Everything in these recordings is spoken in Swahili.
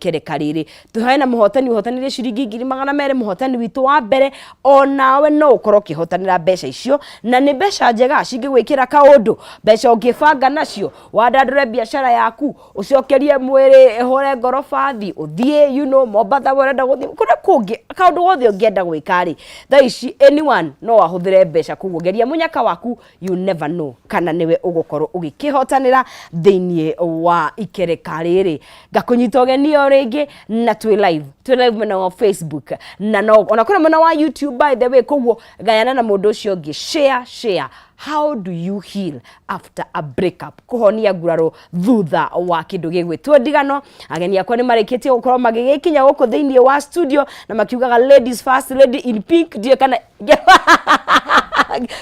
ikereka riri tuhena muhotani uhotanire ciringi 200 muhotani witu wa mbere onawe no ukoro kihotanira mbeca icio na ni mbeca njega cingigwikira kaundu mbeca ungibanga nacio wadandure biashara yaku ucokerie mwiri hore ngoroba thi uthie you know Mombasa urenda guthie kuna kungi kaundu wothe ungienda gwikari thaici anyone no ahuthire mbeca kugugeria munyaka waku you never know kana niwe ugukorwo ugikihotanira thiini wa ikereka riri ngakunyita ugenio ringi na twi live mena wa Facebook na no ona kuna mena wa YouTube by the way koguo gayana na mundu ucio ngi share how do you heal after a breakup kuhonia nguraro thutha wa kindu gigwitwo ndigano ageni akwa ni mareketie gukorwo magigikinya guku thiini wa studio na makiugaga ladies first lady in pink die kana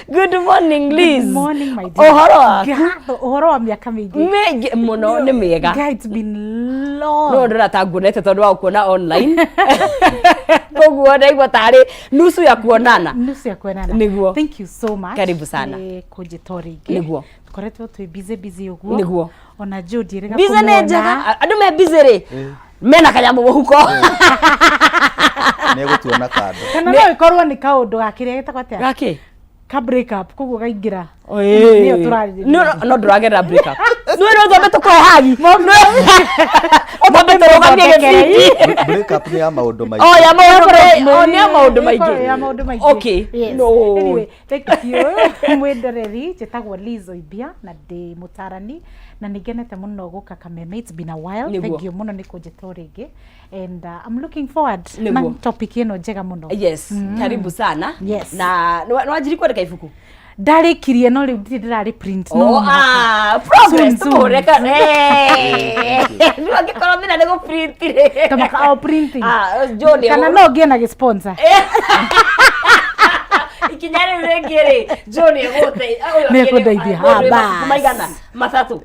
Good morning Liz. Good morning my dear. Ohoro wa miaka mingi. Mege muno ni mega. Guys, it's been long. No ndata ngunete tondu wa kuona online. Koguo ndaigua tari nusu ya kuonana. Niguo. Thank you so much. Karibu sana. Kujitorige. Niguo. Tukoretwo twi busy uguo. Niguo. Ona Jody rega kumona. Busy njega. Andu me busy ri. Mena kanyamu muhuko. Nego tuona kado. Kana no ikorwo ni kaundu gakireta kwatia. Gaki. Ka break up kuguo gaingira. Niyo turari. No nduragera break up. No thombe tukoe hagi. Thombe turogamie gifiti. Break up ni ya maundu maingi. Ya maundu maingi. Ya maundu maingi. Okay. Yes. No. Anyway, thank you. Mwendoreri jetagwo Lizo Ibia na ndi mutarani na nigenete muno guka Kameme. It's been a while. Thank you muno ni kunjito ringi and I'm looking forward na topic ino njega muno. Yes. Karibu sana. Yes. Na nwajiri kwandika ibuku. Ndarikirie no riu ndirari print no progress ureka ndio ngikoro mina nego print ire kama printing Jody kana no ngie na sponsor ikinyare rengere Jody gote nikudeithia bas maigana matatu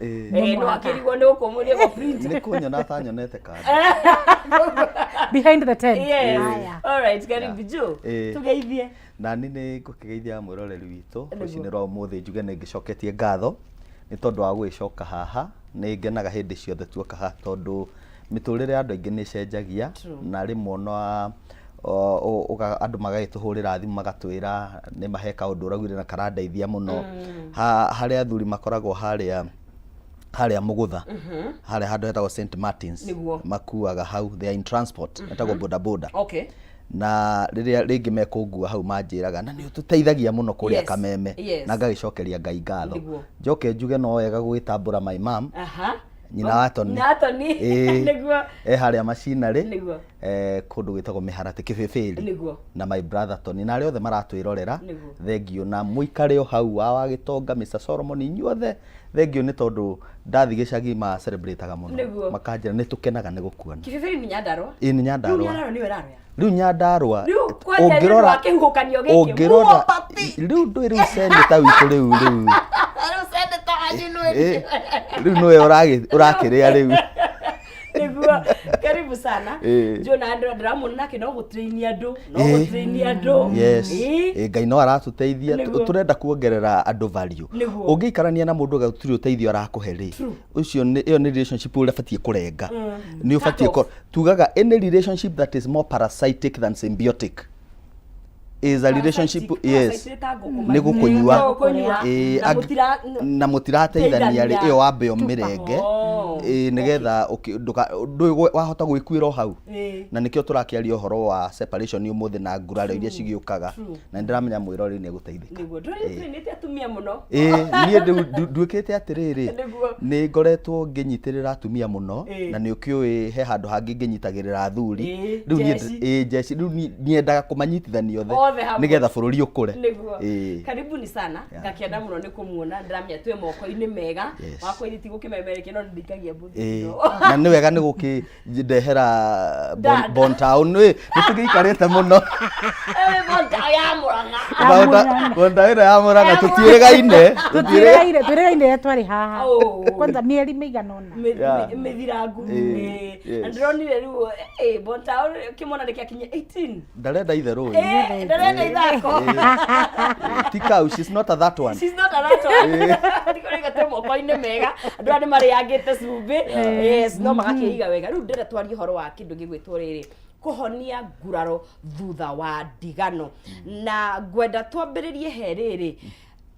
no akirigwo ni ukomuria go print ni kunyona tanyonete kandi behind the tent. Yes. All right, karibu Jo tugeithie na nini ngukigeithia mwiroreri witu rucinirwa umuthi njuge ni ngicoketie ngatho ni tondu wa gwicoka haha ni ngenaga hindi ciothe tuoka haha tondu miturire andu aingi ni cenjagia na rimwe no andu magagituhurira thimu magatwira ni maheka undu uragwire na karandeithia muno haria athuri makoragwo haria mugutha haria handu hetagwo St Martins makuaga hau they are in transport hetagwo boda okay na riria ringi mekungua hau manjiraga na ni ututeithagia muno kuria Kameme na ngagicokeria Ngai ngatho njoke njuge no wega gwitambura my mom nyina watoni niguo haria macinari kundu gwitagwo miharati kibibiri na my brother Tony na ari othe maratwirorera thengio na muikare o hau wa Gitonga Mr Solomon inyuothe thengio ni tondu ndathi gicagi ma celebrateaga muno makanjira ni tukenaga ni gukuona kibibiri ni Nyandarua ni Nyandarua ni weraroya riu Nyandarua ungirora kihukanio giki riu riu seneta witu riu riu noe urakiria riu niguo karibu sana Jona andra drama nake no gutrain andu yes Ngai no aratuteithia turenda kuongerera andu value ungiikarania na mundu guturi uteithio arakuhe ri ucio iyo ni relationship uri fatie kurenga ni ufatie tugaga any relationship that is more parasitic than symbiotic is a relationship yes ni gukunyua na mutirateithania ri iyo wambe o mirenge nigetha ndu wahota gwikuira hau na nikio turakiaria uhoro wa separation ni umuthi na nguraro iria cigiukaga na ndiramenya mwirori ni guteithika niguo nduri atumia muno nie nduikite atiriri ni ngoretwo nginyitirira atumia muno na ni ukiui he handu hangi nginyitagirira athuri riu nie jeci riu niendaga kumanyitithania othe nigetha bururi ukure karibuni sana ngakienda muno ni kumuona ndiramenya twe moko-ini mega wakwa ithiti gukimemereke no ndikagia buthi na ni wega ni gukindehera Bon Town ni tugiikarite muno Bon Town ya Murang'a Bon Town ya Murang'a tutiregaine twari haha kwanza mieri miganona mithirangu ndronire riu Bon Town kimona rikia kinya 18 ndarenda itherũ ndarenda ithako tikau she's not a that one she's not a that one ndikuriga te moko-inĩ mega andũ arĩa marĩangĩte cumbĩ yes no magakĩiga wega rĩu ndĩrenda twarie ũhoro wa kĩndũ gĩgwĩtwo rĩrĩ kuhonia nguraro thutha wa ndigano na ngwenda twambĩrĩrie he rĩrĩ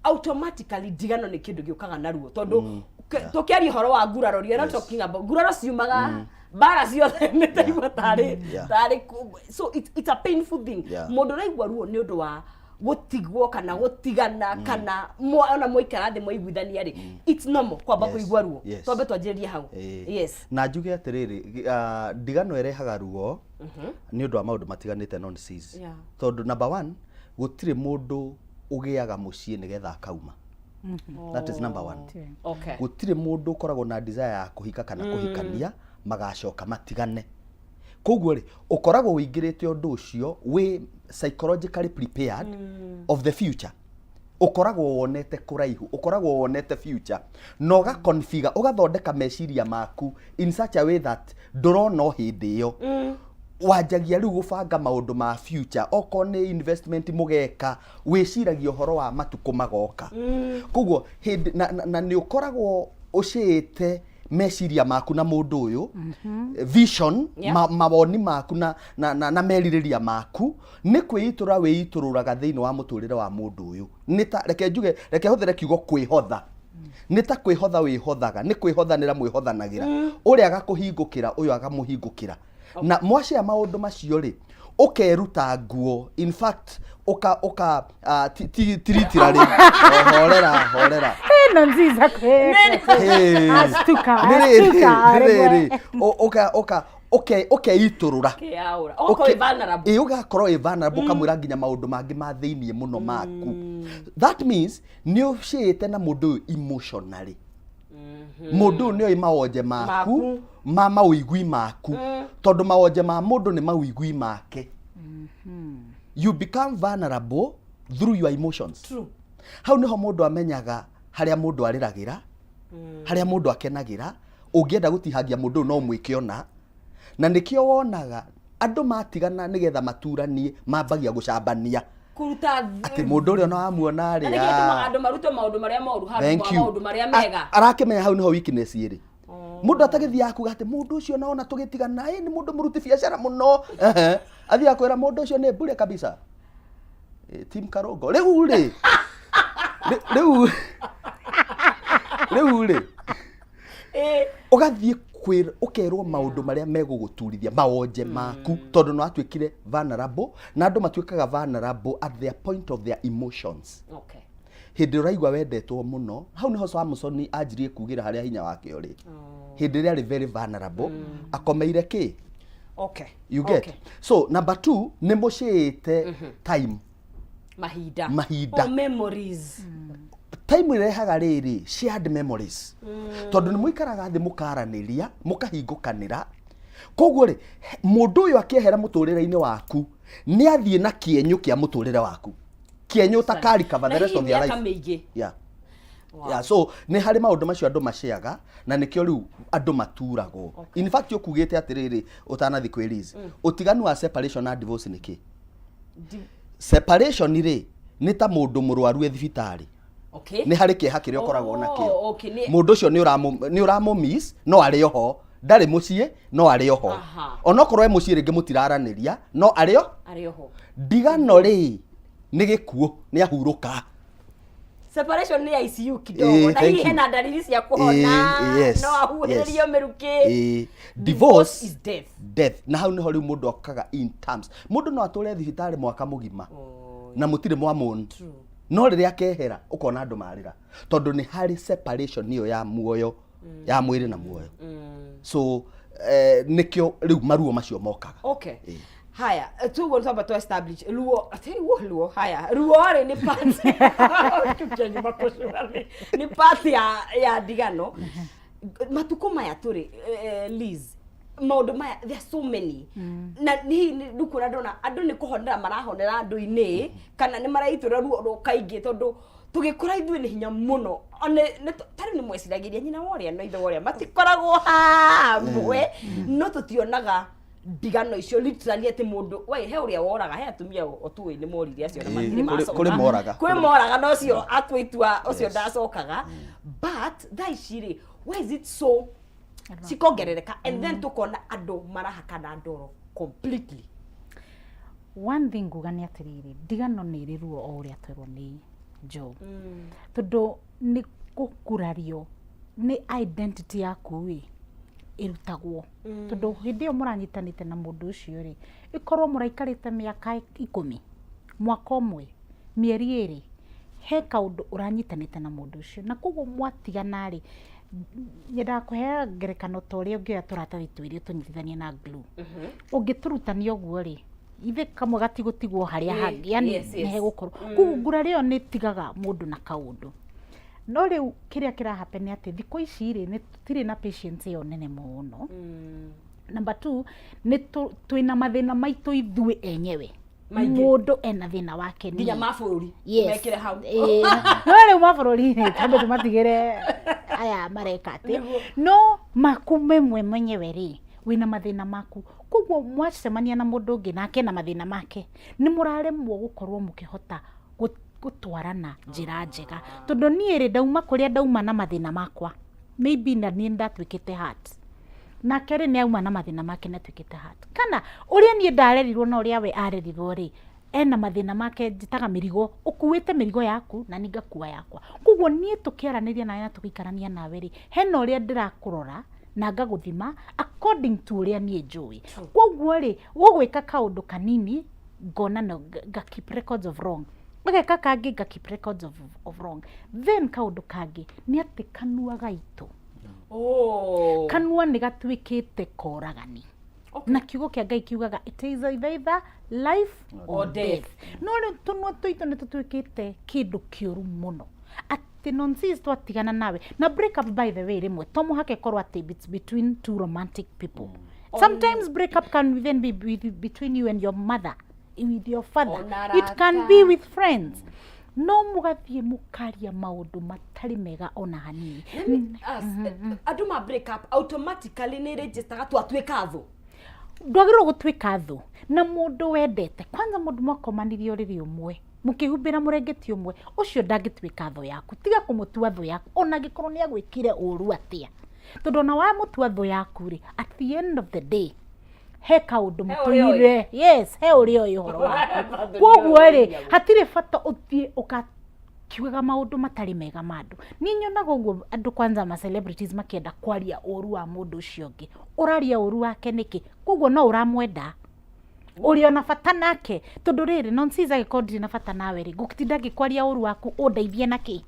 automatically ndigano nĩ kĩndũ gĩũkaga naruo tondũ tũkĩaria ũhoro wa nguraro you're not talking about nguraro ciumaga bara ciothe nĩ taigua tarĩ so it's a painful thing mũndũ ũraigua ruo nĩ ũndũ wa gutigwo kana gutigana kana ona moikara thĩ moiguithania rĩ it's normal kwamba kũigua ruo twambe twanjĩrĩrie hau yes na njuge atĩrĩrĩ ndigano ĩrehaga ruo nĩ ũndũ wa maũndũ matiganĩte nonsense tondũ number 1 gũtirĩ mũndũ ũgĩaga mũciĩ nĩgetha akauma that is number 1 okay gũtirĩ mũndũ ũkoragwo na desire ya kũhika kana kũhikania magacoka matigane koguo rĩ ũkoragwo ũingĩrĩte ũndũ ũcio we psychologically prepared of the future ukoragwo wonete kuraihu ukoragwo wonete future no ga configure ugathondeka meciria maku in such a way that ndurona hindi iyo wanjagia riu gubanga maundu ma future oko ni investment mugeka wiciragia uhoro wa matuko magoka koguo na ni ukoragwo ucite meciria maku na mundu uyu vision mawoni maku na meririria maku ni kwiitura wiitururaga thiini wa muturire wa mundu uyu ni ta reke huthire kiugo kwihotha ni ta kwihotha wihothaga ni kwihothanira mwihothanagĩra uria agakuhingukira uyu agamuhingukira na mwacea maundu macio ri ukeruta nguo in fact uka tiritira ri horera no nziza astuka iturura kiaura oko vulnerable ugakorwo vulnerable kamwira nginya maundu mangi ma thiini muno maku that means ni ucite na mundu emotionally mundu ni oi maonje maku ma mawigwi maku tondu maonje ma mundu ni mawigwi make you become vulnerable through your emotions true hau niho mundu amenyaga haria mundu ariragira haria mundu akenagira ungienda gutihagia mundu no mwikiona na nikio wonaga andu matigana nigetha maturanie mambagia gucambania kuruta ati mundu uri ona amuona ari niki tumaga andu marute maundu maria moru handu maundu maria mega arakemenya hau niho weakness iri mundu atagithia akuga ati mundu ucio naona tugitigana ni mundu muruti biacara muno athia kwira mundu ucio ni bure kabisa team karongo riu ri ugathie kwira ukerwo maundu maria meguguturithia maonje maku tondu no atuikire vulnerable na andu matuikaga vulnerable at their point of their emotions okay hindi uraigwa wendetwo muno hau niho Samson anjirie kugira haria hinya wake uri hindi ria ari very vulnerable akomeire ki okay you get so number 2 ni mucite time mahinda memories time irehaga riri shared memories tondu ni muikaraga thi mukaraniria mukahingukanira koguo ri mundu uyu akiehera muturire-ini waku ni athie na kienyu kia muturire waku kienyu takarika for the rest of their life yeah so ni hari maundu macio andu maciaga na nikio riu andu maturagwo in fact ukugite atiriri utanathi kwiriz utiganu wa separation na divorce niki separation ri ni ta mundu murwaru e thibitari okay ni hari kiha kiria ukoragwo nakio mundu ucio ni uramu miss no ari oho ndari mucie no ari oho onokorwo e mucie ringi mutiraraniria no ari oho ndigano ri ni gikuo ni ahuruka separation ni ICU kidogo na hii hena dalili cia kuhona no ahuhiririo miruki divorce is death na hau niho riu mundu akaga in terms mundu no ature thibitari mwaka mugima na mutire mwamon no riria akehera ukona andu marira tondu ni hari separation niyo ya muoyo ya mwiri na muoyo so nikio riu maruo macio mokaga okay haya tugo ntamba to establish luo haya ruore ni party tukianza makoshwali ni party ya ndigano matuko maya turi Liz maundu maya there are so many na ni ndukura ndona andu ni kuhonera marahonera andu-ini kana ni maraitura ruo kaingi tondu tugikura ithuĩ ni hinya muno tari ni mweciragiria nyina woria no ithe woria matikoragwo hamwe no tutionaga ndigano icio literally ati mundu we he uria woraga he atumia otuwe ni morire acio na mathiri macoka kuri moraga no cio atwitua ucio ndacokaga but tha iciri why is it so cikongerereka and then tukona andu marahakana ndoro completely. One thing ngugani atiriri ndigano ni riruo o uria twerwo ni Joe tondu ni gukurario ni identity yaku wi irutagwo tondu hindi yo muranyitanite na mundu ucio ri ikorwo muraikarite miaka 10 mwaka umwe mieri 2 he kaundu uranyitanite na mundu ucio na koguo mwatigana ri nyenda kuhea ngerekano tori ungia turatathi twiri tunyitithanie na glue ungiturutania uguo ri ithe kamwe gatigotigwo haria hangi yani he gukorwo koguo ngurario ni tigaga mundu na kaundu no riu kiria kira happen ati thiko ici ri ni tutire na patience yo nene muno. Number 2 ni twina mathina maitu ithui enyewe mundu ena thina wake nginya mabũrũri mekire hau no riu mabũrũri ni tambe tumatigire aya mareka ati no makume mwe mwenyewe ri wina mathina maku koguo mwacemania na mundu ungi nake na mathina make ni muraremwo gukorwo mukihota gutwarana njira njega tondu nie ri ndauma kuria ndauma na mathina makwa maybe na nie ndatwikite heart na kere ni auma na mathina make na twikite heart kana uria nie ndarerirwo na uria we arerirwo ri ena mathina make njitaga mirigo ukuwite mirigo yaku na ningakua yakwa koguo nie tukiaraniria nawe na tugikarania nawe ri hena uria ndirakurora na ngaguthima according to uria nie njui koguo ri wogwika kaundu kanini ngona no ga keep records of wrong ugeka kangi ga keep records of wrong then kaundu kangi ni ati kanua gaitu kanua ni gatwikite koragani na kiugo kia Ngai kiugaga it is either life or death no ri tunwa tuitu ni tutwikite kindu kiuru muno ati nonsense twatigana nawe na break up by the way rimwe to muhake korwa ati it's between two romantic people sometimes break up can even be between you and your mother, with your father, it can be with friends. No mugathie mukaria maundu matari mega ona hanini andu ma break up automatically ni register twatwika tho ndwagirwo gutwika tho na mundu wendete kwanza mundu mwakomanirio riri umwe mukihumbira murengeti umwe ucio ndangitwika tho yaku tiga kumutua tho yaku ona gikorwo ni agwikire uru atia tondu na wa mutua tho yaku ri at the end of the day he kaundu mutuire yes he uri oyo horo waku koguo ri hatire bata uthie ukakiugaga maundu matari mega mandu ni nyonaga uguo andu kwanza ma celebrities makienda kwaria uru wa mundu ucio ungi uraria uru wake niki koguo no uramwenda uri ona bata nake tondu riri nonsense agikondire na bata nawe ri gukitinda gikwaria uru waku undeithie naki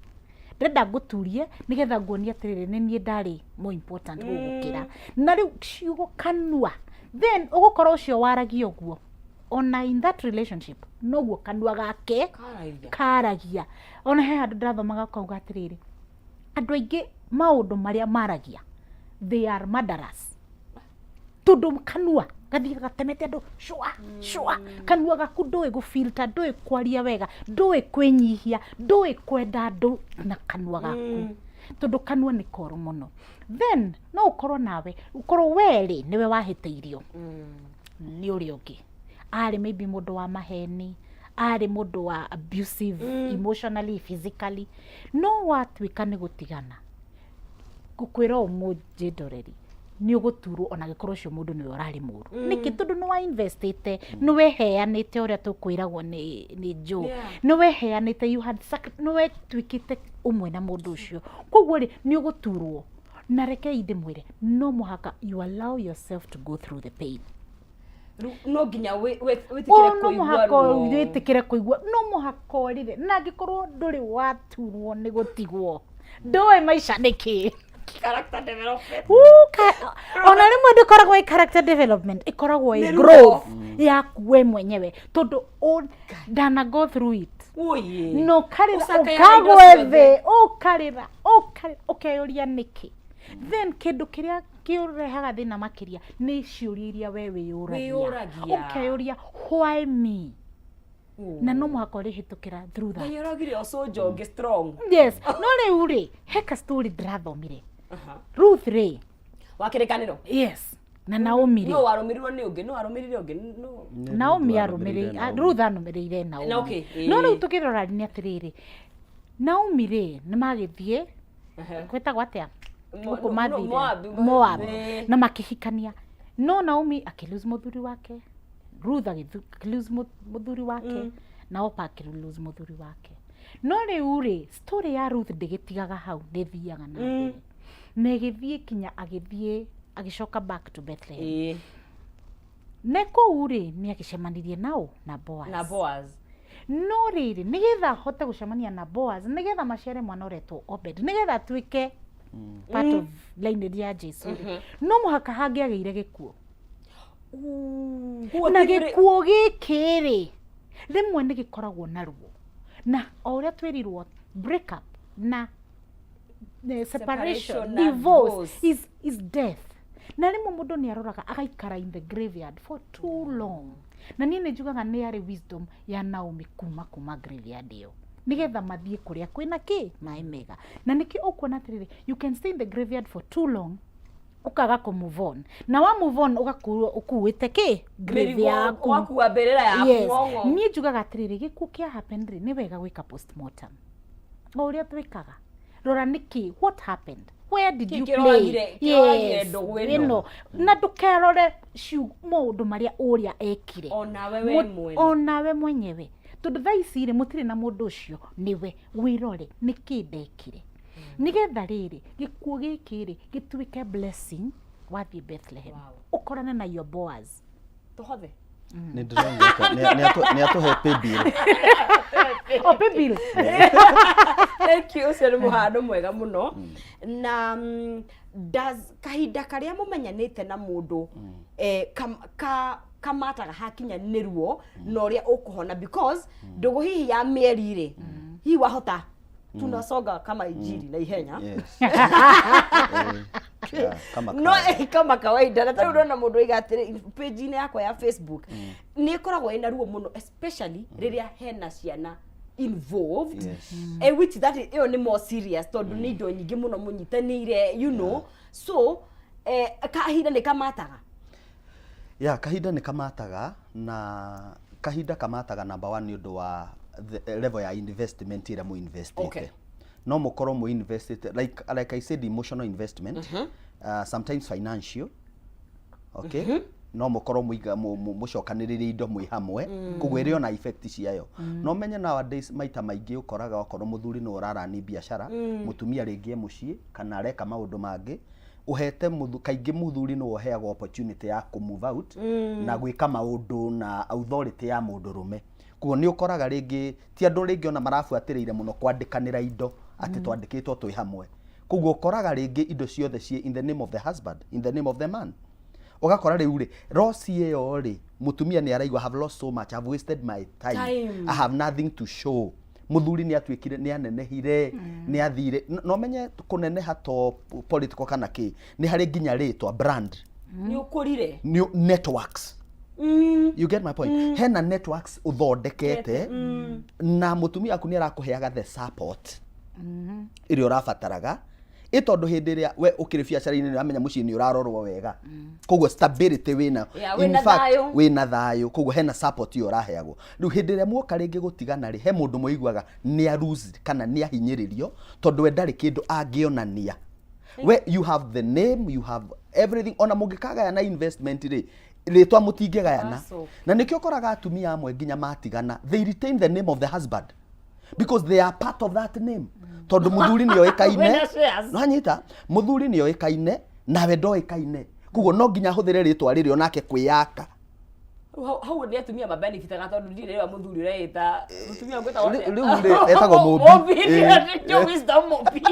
ndenda nguturie nigetha nguonia atiriri ni nie ndari more important gugukira na riu ciugo kanua then ugukorwo ucio waragia uguo ona in that relationship noguo kanua gake karagia ona he andu ndathomaga kauga atiriri andu aingi maundu maria maragia they are murderers tondu kanua gathie gatemete andu shua kanua gaku ndui gufilter ndui kwaria wega ndui kwinyihia ndui kwenda andu na kanua gaku tondu kanua ni koru muno then no ukorwo nawe ukorwo weri niwe wahiteirio ni uri ungi ari maybe mundu wa maheni ari mundu wa abusive emotionally physically no watwika ni gutigana gukwira umuji ndoreri ni uguturwo ona gikorwo cio mundu ni urari muru niki tondu no wa investite no weheanite uria tukwiragwo ni Joe no weheanite you had no we twikite umwe na mundu ucio koguo ri ni uguturwo na reke inde mwire no muhaka you allow yourself to go through the pain no ginya witikire kuigwa no witikire kuigwa no muhaka rire na gikorwo nduri waturwo ni gutigwo ndoe maisha niki character development ona rimwe ndikoragwo i character development ikoragwo i growth yaku we mwenyewe tondu dana go through it no karira ukagwethe ukarira ukeyuria niki then kindu kiria kiurehaga thina makiria ni ciuria iria we wiyuragia ukeyuria why me na no muhaka urihitukira through that wiyuragire oso strong yes no riu ri heka story ndirathomire Ruth ri wakirikaniro yes na Naomi no warumirirwo ni ungi no warumirire ungi no Naomi arumirire Ruth arumirire Naomi okay no riu tukirora ni atiriri Naomi ri ni magithie kwetagwo atia guku mathire Moab na makihikania no Naomi akilose muthuri wake Ruth akilose muthuri wake na Opa akilose muthuri wake no riu ri story ya Ruth ndigitigaga hau ndithiaga na mbere negithie kinya agithie agicoka back to Bethlehem neko uri ni agicemanirie nao na Boaz no riri nigetha hote gucemania na Boaz nigetha macere mwana uretwo Obed nigetha tuike part of line ya Jesu no muhaka hangi ageire gikuo na gikuo gikiri rimwe ni gikoragwo na ruo na uria twirirwo break up na separation divorce is death na rimwe mundu ni aroraga agaikara in the graveyard for too long na nie ni njugaga ni ari wisdom ya Naomi kuma graveyard iyo nigetha mathie kuria kwina ki mai mega na niki ukuona atiriri you can stay in the graveyard for too long ukaga ku move on na wa move on ukuwite ki graveyard wakuwa berera ya kuongo nie njugaga atiriri giku kia happen ri ni wega gwika postmortem uria twikaga rora niki what happened where did you play yes na ndukerore maundu maria uria ekire onawe mwenyewe tondu thaicire mutire na mundu ucio niwe wirore niki ndekire nigetha riri gikuo gikiri gituike blessing wathie Bethlehem ukorane na your Boaz tuhothe ni ndĩrona ni atuhe pay bill pay bill thank you sir muhando mwega muno na does kahinda karia mumenyanite na mundu kamataga hakinya niruo na uria ukuhona because ndugu hihi ya mieri ri hi wahota tunasonga kama injili na ihenya kama kawaida na tari urona mundu igatire page ine yakwa ya Facebook ni ikoragwo ina ruo muno especially riria hena ciana involved which that iyo ni more serious tondu ni indo nyingi muno munyitanire you know so kahinda ni kamataga kahinda ni kamataga na kahinda kamataga number 1 ni undu wa the level ya investment ira mu investite no mukoro mu invested like I said emotional investment sometimes financial no mukoro muiga mucokaniririe indo mwi hamwe kugwire ona effect ciayo no menye nowadays maita maingi ukoraga okoro muthuri no urara ni biashara mutumia ringi mucii kana areka maundu mangi uhete kaingi muthuri no uheagwo opportunity ya ku move out na gwika maundu na authority ya mundu rume kuo ni ukoraga ringi ti andu ringi ona marafuatiriire muno kwandikanira indo ati twandikitwo twi hamwe kuo ukoraga ringi indo ciothe cie in the name of the husband in the name of the man ugakora riu ri rosi iyo ri mutumia ni araigwa have lost so much, I've wasted my time. I have nothing to show. Muthuri ni atwikire ni anenehire ni athire no menye kuneneha to political kana ki ni hari ginya ritwa brand ni ukurire new networks. You get my point? Hena networks uthondekete na mutumia aku ni arakuheaga the support iri urafataraga itondu hindi ria we ukiri biacara-ini ni amenya mucii ni urarorwo wega koguo stability wina in fact wina thayo koguo hena support yo uraheagwo riu hindi ria muoka ringi gutigana ri he mundu muiguaga ni a lose kana ni ahinyiririo tondu we ndari kindu angionania we you have the name you have everything ona mungikaga na investment ri ritwa mutingegayana na nikio koraga atumia amwe nginya matigana they retain the name of the husband because they are part of that name tondu muthuri ni oikaine no anyita muthuri ni oikaine nawe ndoikaine kugo no nginya huthire ritwa riri onake kwiyaka how ni atumia mabenefit ga tondu ndire wa muthuri reita mutumia ngweta wote riu ri etagwo mobi yo wisdom mobi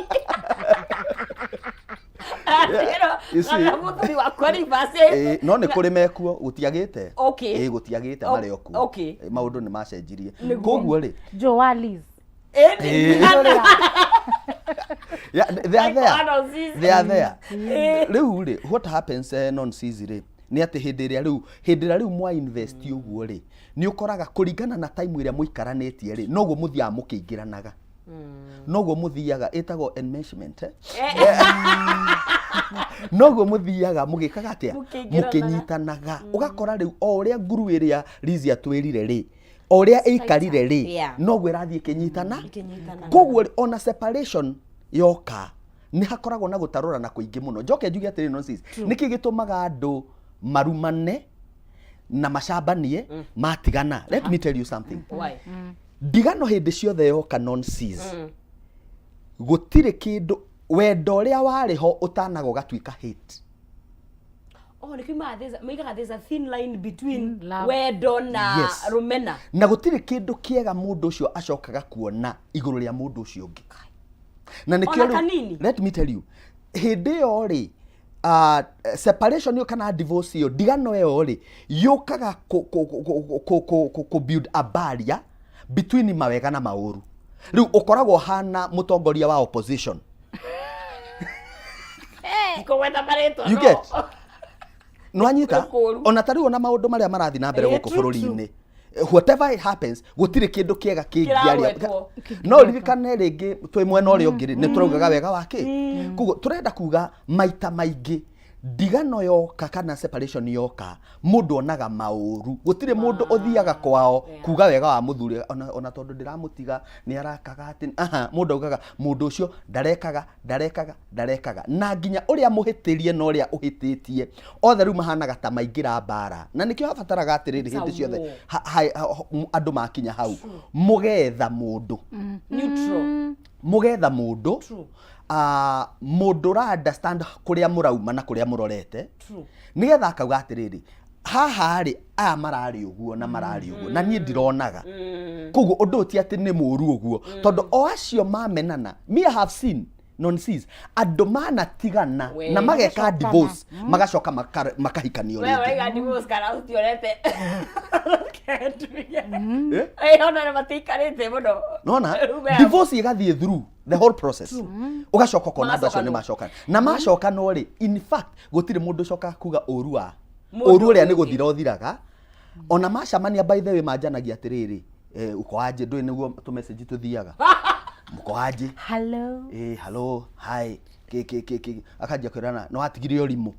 no ni kuri mekuo gutiagite gutiagite mari okuo maundu ni macenjirie koguo ri Joalis they are there riu ri what happens non ri ni ati hindi ria riu mwa invest uguo ri ni ukoraga kuringana na time iria muikaranitie ri noguo muthia mukiingiranaga noguo muthiaga etagwo enmeshment noguo muthiaga mugikaga atia mukinyitanaga ugakora riu o uria nguru iria Lizzy atwirire ri o uria eikarire ri noguo irathie kinyitana koguo ona separation yoka ni hakoragwo na gutarurana kuingi muno njoke njuge atiri nonsense niki gitumaga andu marumane na macambanie matigana. Let me tell you something. Why? Ndigano hindi ciothe yoka nonsense gutire kindu wendo uria wariho utanago gatwika hate. Oh, there's a thin line between wendo na rumena. Na gutire kindu kiega mundu ucio acokaga kuona iguru ria mundu ucio ungi. Na nikio let me tell you hindi yo ri separation yo kana divorce yo ndigano yo ri yukaga ku build a barrier between mawega na mauru. Riu ukoragwo hana mutongoria wa opposition. You get? No anyita ona tari ona maundu maria marathi na mbere guku bururi-ini. Whatever it happens gutire kindu kiega kingiaria no ririkane ringi twi mwena uria ungi ni turaugaga wega wake kugo turenda kuga maita maingi ndigano yoka kana separation yoka mundu onaga mauru gutire mundu uthiaga kwao kuga wega wa muthuri ona tondu ndiramutiga ni arakaga ati mundu augaga mundu ucio ndarekaga na nginya uria muhitirie no uria uhititie othe riu mahanaga ta maingira mbara na nikio habataraga atiriri hindi ciothe andu makinya hau mugetha mundu neutral mugetha mundu mundu ra understand kuria murauma na kuria murorete nigetha akauga atiriri haha ri aya marari uguo na marari uguo na nie ndironaga kugu undu ti ati ni muru uguo tondu o acio mamenana me have seen nonsense andu manatigana na mageka divorce magacoka makahikanio ringi wewe divorce kana utiorete ona matikarite muno nona divorce igathie through the whole process ugacoka kona andu acio ni macoka na macoka no ri in fact gutire mundu coka kuga urua uria ni guthira uthiraga ona macamania by the way manjanagia atiriri uko aje ndui niguo tu message tuthiaga muko aje hello hello hi akajia kwirana no atigire urimu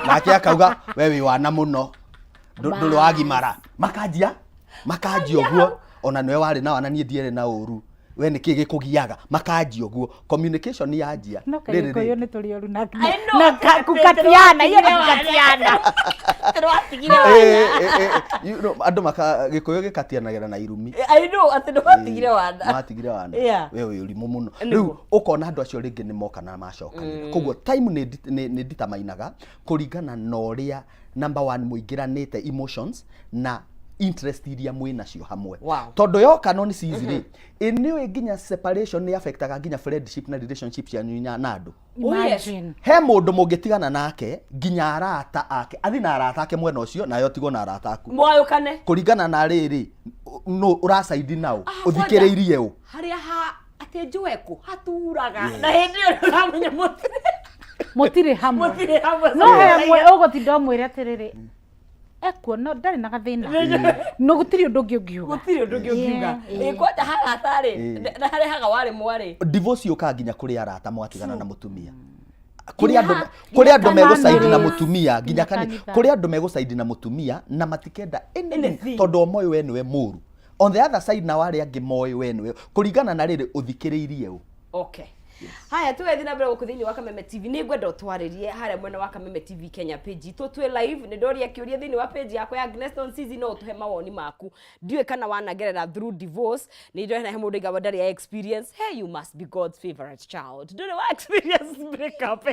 nake akauga wewe wana muno ndulu agimara makajia uguo ona niwe wari na wana nie ndiere na uru we ni kigi kugiaga makaji oguo communication ni yajia riri ni turi oru na kukatiana iyo ni kukatiana twatigire wana you know andu maka gikuyu gikatianagira na irumi I know ati ndo watigire wana wewe uri muno riu ukona andu acio ringi ni moka na macokanira koguo time ni ditamainaga kuringana na uria number 1 muingiranite emotions na interest iria mwina cio hamwe tondu yoka no ni sizire iniwe nginya separation ni affectaga nginya friendship na relationship ya nyunya na andu imagine he mundu mungitigana nake nginya arata ake athi na arata ake mwena ucio na yo tigo na arata aku moyukane kuringana na riri no urasaidi nao uthikiriirie u haria ate njueku haturaga na hindi yo uramenya mutire hamwe no he mwe ugotinda mwire atiriri eko no ndari na gathina no gutiri undu ngiuga kwata haratari na hari haga wari mwari divorce yoka nginya kuri arata mwatigana na mutumia kuri andu megusaidi na mutumia nginya kani kuri andu megusaidi na mutumia na matikenda tondu moyo we niwe muru on the other side na wari angi moyo we niwe kuringana na riri uthikiriirie u okay. Haya tuwethi na mbere gukuthini wa Kameme TV ni ngwenda utwaririe haria mwena wa Kameme TV Kenya page itu twi live ni ndoria kiuria thini wa page yakwa ya Agneston Cizi no tuhe mawoni maku ndiwe kana wanagerera through divorce ni ndoria na hemu ndiga wadari ya experience hey you must be God's favorite child ndoria wa experience breakup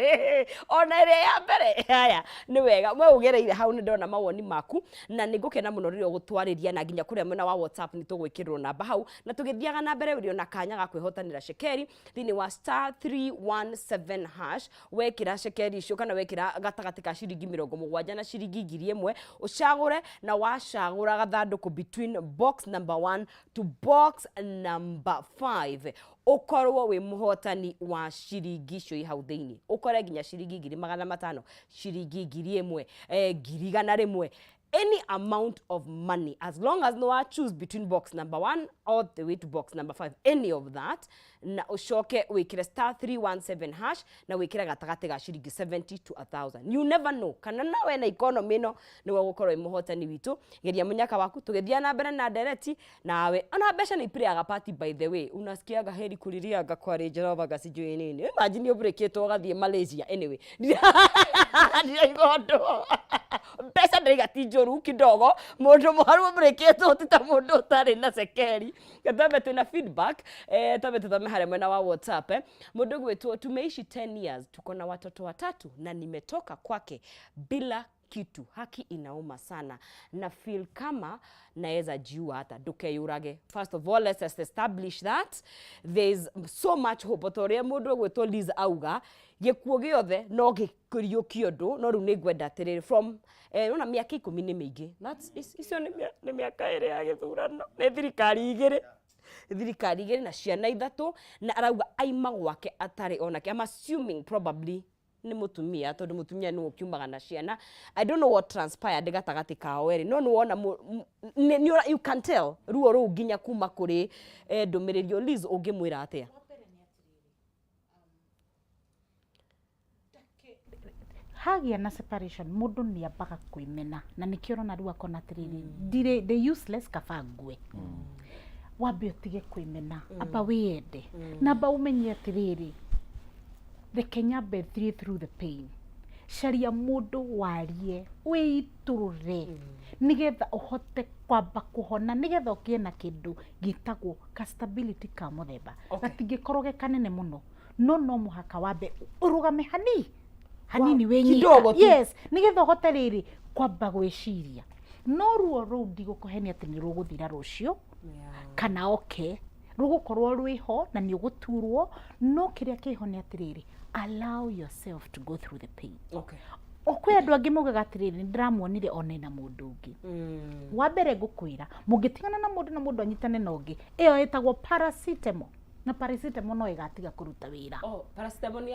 ona ile ya mbere haya ni wega mwe ugereire hau ni ndona mawoni maku na ningukena muno ririo gutwariria na nginya kuria mwena wa WhatsApp ni tugwikirwo namba hau na tugithiaga na mbere urio na kanya ga kwihotanira shekeri thini wa *317# wekira shekeri icio kana wekira gatagati ka ciringi 70 na ciringi 1000 ucagure na wacagura gathanduku between box number 1 to box number 5 ukorwo wi muhotani wa ciringi icio hau thiini ukore nginya ciringi 500 ciringi 1000 ngiri 100 any amount of money, as long as no I choose between box number 1 all the way to box number 5, any of that, na ushoke wikire *317# na wikire gatagate ga shiringi 70 to 1000. You never know. Kana nawe na economy no niwe gukorwo imuhotani witu. Geria munyaka waku tugethia na mbere na dereti nawe. Ona besha ni play aga party by the way. Unasikiaga heri kuliria gakwari Jehova gasijui nini. Imagine obreketwo gathie Malaysia anyway. Ndigondo. Pesa ndigatijoru kidogo mundu muharu breketo tita mundu tari na sekeri katabe tuna feedback tabe tutame hare mwena wa WhatsApp mundu gwetu tumeishi 10 years tuko na watoto 3 na nimetoka kwake bila kitu. Haki inauma sana na feel kama naeza jiua hata ndukeyurage. First of all, let's establish that there's so much hope. Otoria mundu gwetu Liz auga gikuo giothe no gikurio kiondo no ru nigwenda atiriri from ona miaka 10 ni mingi. That's icio ni miaka ire ya githurano ni thirikari igiri na ciana 3 na arauga aima gwake atari onake. I'm assuming probably ni mutumia tondu mutumia ni ukiumaga na ciana. I don't know what transpired gatagati kao eri no wona you can tell ruo nginya kuma kuri ndumiriryo Liz ungimwira atia hagia na separation mundu ni abaga kwimena na nikio na ruwa kona tiriri the useless kafangwe wambe utige kwimena aba wiende na ba umenye tiriri the Kenya be through the pain sharia mundu warie witurure nigetha uhote kwamba kuhona nigetha ukie na kindu gitagwo ka stability ka muthemba gatingikoroge kanene muno no muhaka wambe urugame hanini wenyika yes nigetha uhote riri kwamba gwiciria no ruo rudi gukohenia ati ni ruguthira rucio kana rugukorwo rwiho na ni uguturwo no kiria kiho ni atiriri allow yourself to go through the pain. Okwe andu angi mugaga atiriri ndiramuonire onena mundu ungi wambere ngukwira mungitigana na mundu anyitane na ungi iyo etagwo paracetamol na paracetamol no igatiga kuruta wira. Paracetamol ni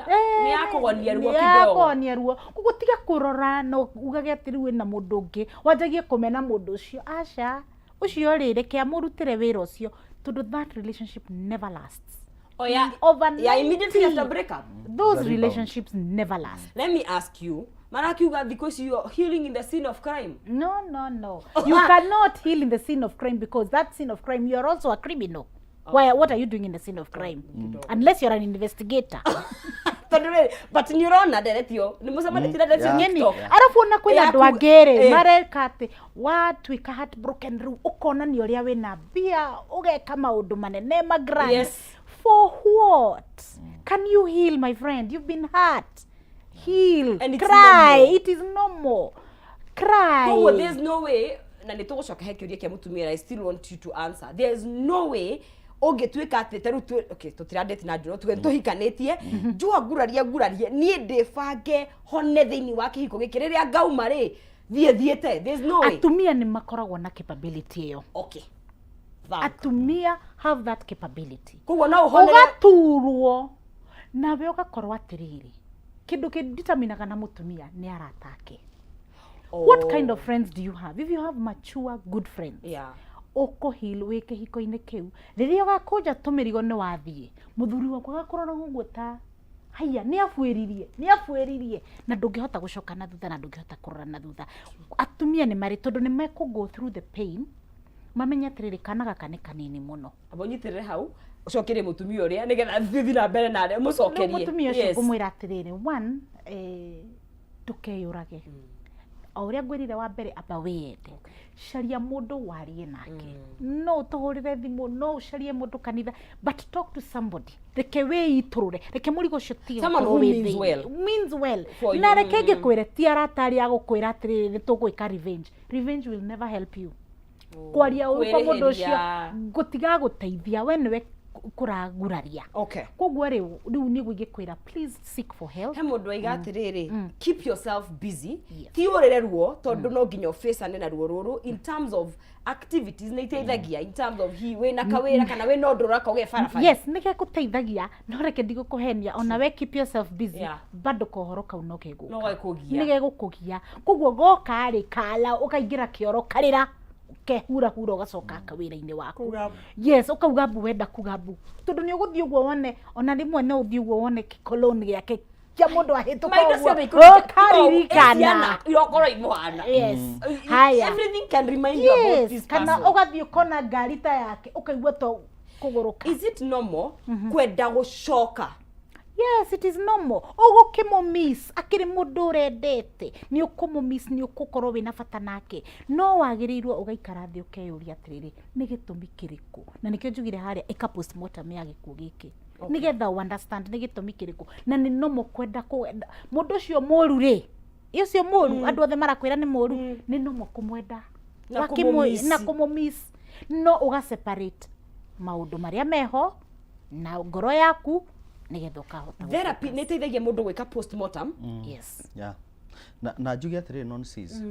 yakugonia ruo kidogo. Yakugonia ruo gutiga kurora no ugage atiri we na mundu ungi wanjagie kumena mundu ucio aca ucio riri kia murutire wira ucio to that relationship never lasts. Immediately after breakup. Those relationships never last. Let me ask you, Marakiuga, because you are healing in the sin of crime. No. You cannot heal in the sin of crime because that sin of crime, you are also a criminal. What are you doing in the sin of crime? Unless you're an investigator. But neurona deretio nimusema nitira deretio arafu ona kwina andu angere mareka ati watwika heartbroken ru ukona ni uria wina bia ugeka maundu manene grand. Yes. For what? Can you heal, my friend? You've been hurt. Heal. And cry. It is normal. Cry. No, there's no way. Na nitogushoka hekiuria kia mutumira. I still want you to answer. There's no way. Ogetwika ati teru tutirandete na njuno tuhikanĩtie njua guraria nie ndibange hone thiini wa kihiko gikiriria ngauma ri thiete. There's no way. Atumia ni makoragwo na capability iyo. Atumia have that capability. Kugo na uhonere ugaturwo nawe ugakorwo atiriri kindu kideterminaga na mutumia ni aratake. What kind of friends do you have? If you have mature good friends, oko heal weke hiko-ine kiu riria ugakuja tumirigo ni wathie muthuri wakwa agakorwo guguta haya ni afueririe na ndungihota gucoka na thutha na ndungihota kurora na thutha. Atumia ni mari tondu ni meko go through the pain mamenya atiriri kana gaka ni kanini muno abonyitirire hau ucokerie mutumia uria nigetha thithi na mbere na mucokerie. Mutumia ucio ngumwira atiriri one tukeyurage auria ngwirire wa mbere aba wiyende sharia mundu warie nake no tuhurire thimu no sharie mundu kanitha but talk to somebody reke wiiturure reke murigo cio someone who means well na reke ngikwire ti aratari agukwira atiriri ni tugwika revenge will never help you kwaria uri kwa mundu ucio gutiga guteithia we niwe kuraguraria okay koguo riu ni gugikwira please seek for help he mundu aiga atiriri keep yourself busy Yes. ti urire ruo tondu no nginya ofacane na ruo ruru in terms of activities na iteithagia in terms of wina kawira kana wina undu uraka uge barabara yes nike guteithagia no reke ndigukuhenia ona we keep yourself busy Yeah. bado kohoro kau no keguka no gaikugia nige gukugia koguo goka ri kala ukaingira kioro karira kehura hura ugacoka kawira-ini waku yes ukauga mbu wenda kuga mbu tondu ni uguthii uguo wone ona rimwe no uthii uguo wone kikoloni giake kia mundu ahituka uguo karirikana irokoro imuhana yes haya everything can remind you about this person kana ugathii ukona ngari ta yake ukaigua to kuguruka is it normal kwenda gucoka yes it is normal ugukimo miss akiri mundu urendete ni ukumu miss ni ukukorwo wina bata nake no wagirirwo ugaikara thi ukeyuria atiriri ni gitumi kiriku na nikio njugire haria eka postmortem ya gikuo giki nigetha understand ni gitumi kiriku na ni normal kwenda kwenda mundu ucio muru ri ucio muru andu othe marakwira ni muru ni normal kumwenda na kumu miss no uga separate maundu maria meho na ngoro yaku nigetha ukahota therapy ni teithagia mundu gwika postmortem yes yeah na njuge atiri nonsense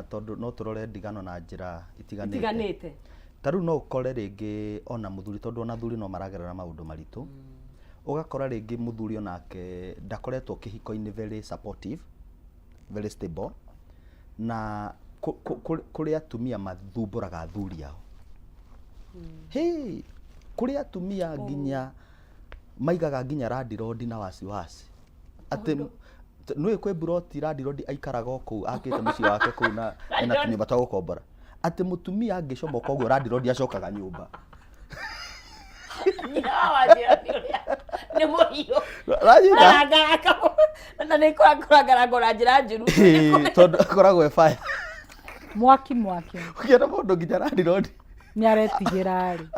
tondu no turore ndigano na njira itiganite taru no ukore ringi ona muthuri tondu ona thuri no maragerera maundu maritu ugakora ringi muthuri onake ndakoretwo kihiko-ini very supportive very stable na kuri atumia mathumburaga athuri ao hey kuri atumia nginya maigaga nginya randirodi na wasiwasi ati nui kwe buroti randirodi aikaraga oku akite muci wake kuu na ena tunyumba twa gukombora ati mutumia angicomoka uguo randirodi acokaga nyumba ni muhiu rangaka na ni kurangara njira njuru tondu akoragwo fire mwaki ukiona mundu nginya randirodi ni aretigira ari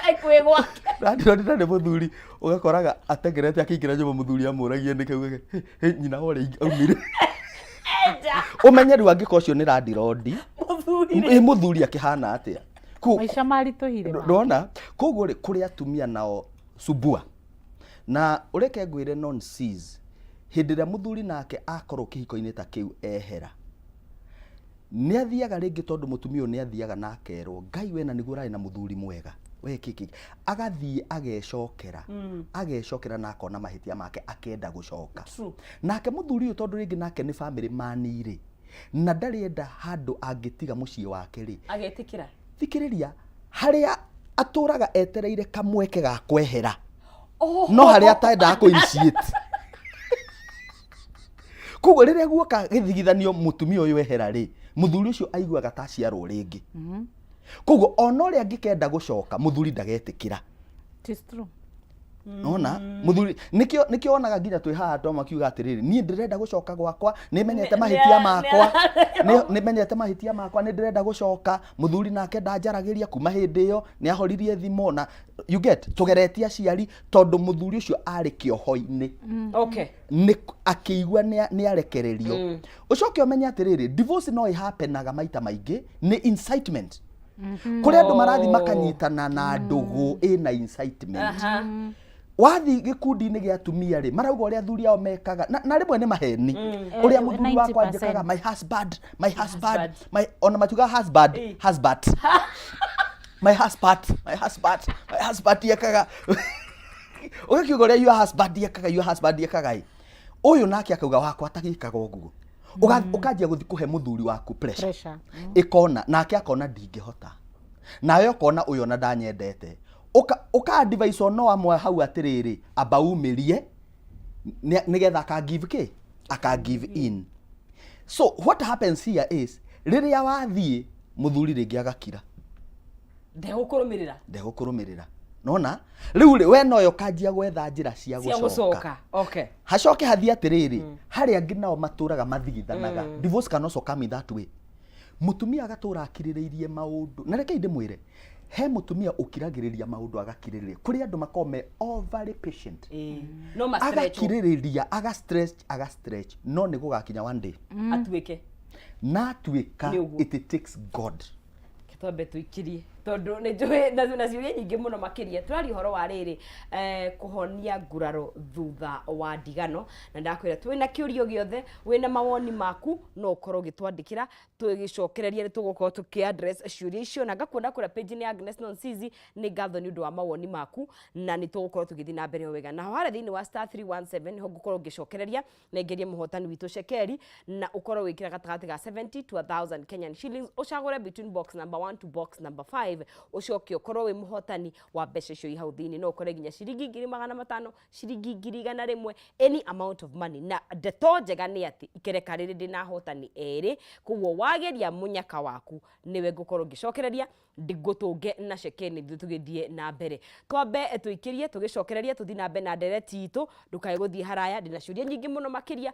aikwe gwake randirodi na ni muthuri ugakoraga atengerete akiingira nyumba muthuri amuragie ni kau nyina wore aumire umenye riu angiko cio ni randirodi muthuri akihana atia maisha marituhire ndona koguo ri kuri atumia nao subua na ureke ngwire nonsense hindi ria muthuri nake akorwo kihiko-ini ta kiu ehera ni athiaga ringi tondu mutumia uyu ni athiaga na akerwo ngai wena niguo rai na muthuri mwega we kiki agathie agecokera na akona mahitia make akenda gucoka nake muthuri uyu tondu ringi nake ni family mani ri na ndarienda handu angitiga mucii wake ri agetikira thikiriria haria aturaga etereire kamweke ga kwehera no haria atenda ku initiate koguo riria guoka githigithanio mutumia uyu ehera ri muthuri ucio aiguaga ta ciarwo ringi koguo ona uria angikenda gucoka muthuri ndagetikira it is true nona muthuri nikio onaga nginya twi haha to makiuga atiriri nie ndirenda gucoka gwakwa ni menyete mahitia makwa ni menyete mahitia makwa ni ndirenda gucoka muthuri nake ndanjaragiria kuma hindi iyo ni ahoririe thimo na you get tugeretia ciari tondu muthuri ucio ari kioho-ini okay ni akiigua ni arekererio ucoke umenya atiriri divorce no ihapenaga maita maingi ni incitement kuri andu marathi makanyitana na ndugu ina incitement wathi gikundi-ini gia atumia ri marauga uria athuri ao mekaga na rimwe ni maheni uria muthuri wakwa njikaga my husband ona matuga husband my husband yakaga ugakiuga uria your husband yakaga uyu nake akauga wakwa atagikaga uguo ukanjia guthi kuhe muthuri waku pressure ikona nake akona ndingihota nawe ukona uyu na ndanyendete uka advise ono amwe hau atiriri abaumirie nigetha aka give in so what happens here is riria wathie muthuri ringi agakira ndegukurumirira nona riu we noyo kanjia gwetha njira cia gucoka okay hacoke hathie atiriri haria ngi nao maturaga mathigithanaga divorce can also come in that way mutumia agatura akiririirie maundu na reke ndimwire he mutumia ukiragiriria maundu agakiririria kuri andu makome overly patient no ma stretch agakiririria aga stretch no ni gugakinya one day atuike na tuika it takes God kitombe tuikirie tondu ni njui na ciuria nyingi muno makiria turari horo wa riri kuhonia nguraro thutha wa ndigano na ndakwira twina kiurio giothe wina mawoni maku no ukorwo gitwandikira tugicokereria ni tugukorwo tukiaddress ciuria icio na ngakwenda kura page ni Agnes Nonsizi ni ngatho ni undu wa mawoni maku na ni tugukorwo tugithi na mbere wega na hara thini wa *317 ho gukorwo gicokereria na ngerie muhotani witu Shekeri na ukorwo wikira gatagati ga 70 to 1000 Kenyan shillings ucagure between box number 1 to box number 5 ucoke ukorwo wi muhotani wa mbeca icio ihau thini no ukore ginya ciringi 500 ciringi 100 any amount of money na ndeto njega ni ati ikereka riri ndina hotani eri kuguo wageria munyaka waku niwe ngukorwo ngicokereria ndigutunge na Shekeni tugithie na mbere twambe tuikirie tugicokereria tuthi na mbere na ndereti itu ndukae guthie haraya ndina ciuria nyingi muno makiria